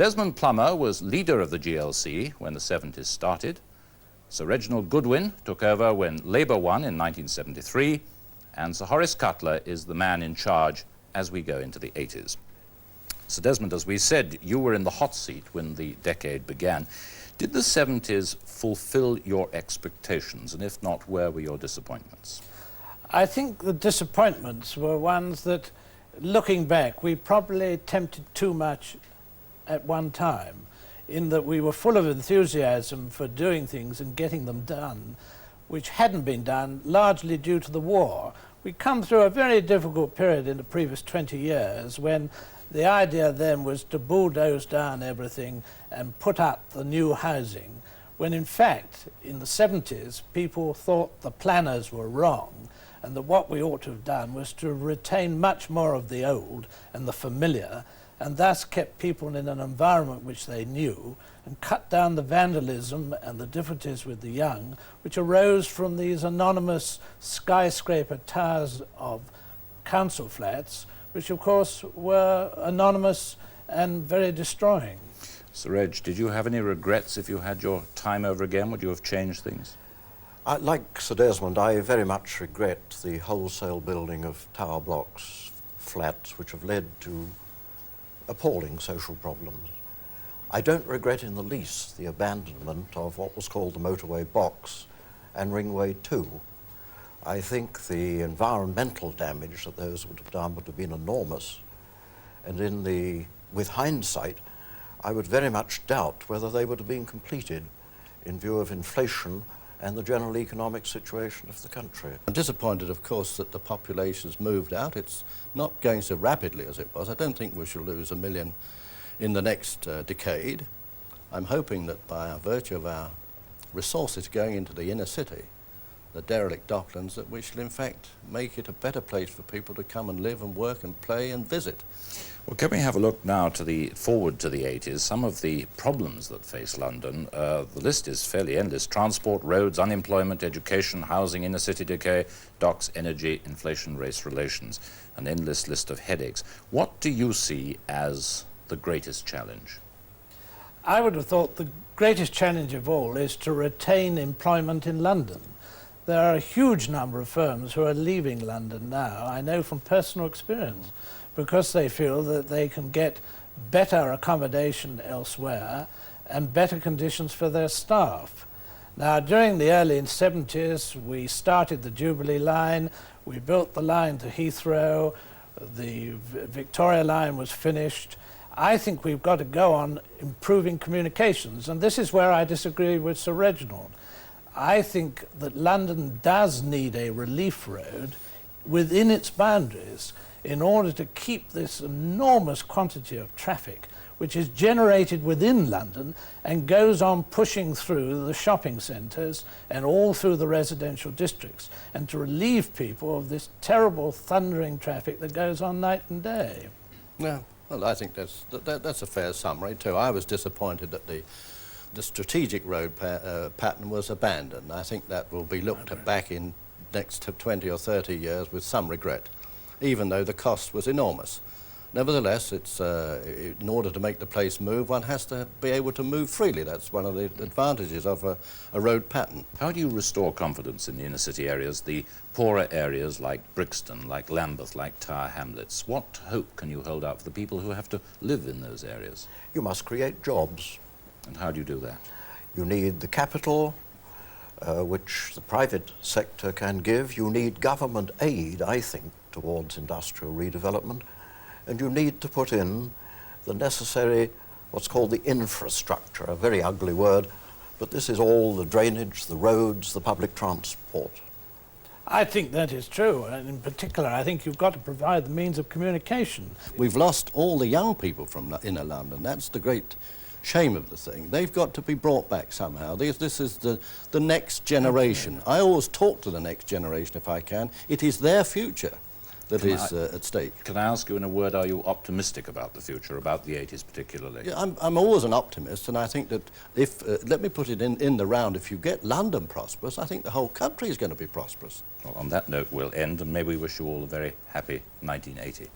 Desmond Plummer was leader of the GLC when the 70s started. Sir Reginal Goodwin took over when Labour won in 1973, and Sir Horace Cutler is the man in charge as we go into the 80s. Sir Desmond, as we said, you were in the hot seat when the decade began. Did the 70s fulfill your expectations, and if not, where were your disappointments? I think the disappointments were ones that, looking back, we probably attempted too much at one time, in that we were full of enthusiasm for doing things and getting them done, which hadn't been done largely due to the war. We come through a very difficult period in the previous 20 years when the idea then was to bulldoze down everything and put up the new housing, when in fact in the 70s people thought the planners were wrong and that what we ought to have done was to retain much more of the old and the familiar, and thus kept people in an environment which they knew and cut down the vandalism and the difficulties with the young which arose from these anonymous skyscraper towers of council flats, which of course were anonymous and very destroying. Sir Reg, did you have any regrets if you had your time over again? Would you have changed things? Like Sir Desmond, I very much regret the wholesale building of tower blocks, flats, which have led to appalling social problems. I don't regret in the least the abandonment of what was called the motorway box and Ringway 2. I think the environmental damage that those would have done would have been enormous, and with hindsight, I would very much doubt whether they would have been completed in view of inflation and the general economic situation of the country. I'm disappointed, of course, that the population's moved out. It's not going so rapidly as it was. I don't think we shall lose 1 million in the next decade. I'm hoping that by virtue of our resources going into the inner city, the derelict docklands, that we shall in fact make it a better place for people to come and live and work and play and visit. Well, can we have a look now forward to the 80s? Some of the problems that face London, the list is fairly endless. Transport, roads, unemployment, education, housing, inner city decay, docks, energy, inflation, race relations, an endless list of headaches. What do you see as the greatest challenge? I would have thought the greatest challenge of all is to retain employment in London. There are a huge number of firms who are leaving London now, I know from personal experience, because they feel that they can get better accommodation elsewhere and better conditions for their staff. Now, during the early 70s, we started the Jubilee line, we built the line to Heathrow, the Victoria line was finished. I think we've got to go on improving communications, and this is where I disagree with Sir Reginald. I think that London does need a relief road within its boundaries in order to keep this enormous quantity of traffic which is generated within London and goes on pushing through the shopping centres and all through the residential districts, and to relieve people of this terrible thundering traffic that goes on night and day. Yeah, well, I think that's a fair summary too. I was disappointed that the strategic road pattern was abandoned. I think that will be looked at back in next 20 or 30 years with some regret, even though the cost was enormous. Nevertheless, in order to make the place move, one has to be able to move freely. That's one of the advantages of a road pattern. How do you restore confidence in the inner city areas, the poorer areas like Brixton, like Lambeth, like Tower Hamlets? What hope can you hold out for the people who have to live in those areas? You must create jobs. And how do you do that? You need the capital, which the private sector can give. You need government aid, I think, towards industrial redevelopment. And you need to put in the necessary, what's called the infrastructure, a very ugly word, but this is all the drainage, the roads, the public transport. I think that is true, and in particular I think you've got to provide the means of communication. We've lost all the young people from inner London. That's the great shame of the thing. They've got to be brought back somehow. This is the next generation. I always talk to the next generation if I can. It is their future that is at stake. Can I ask you in a word, are you optimistic about the future, about the 80s particularly? Yeah, I'm always an optimist, and I think that if, let me put it in the round, if you get London prosperous, I think the whole country is going to be prosperous. Well, on that note we'll end, and may we wish you all a very happy 1980.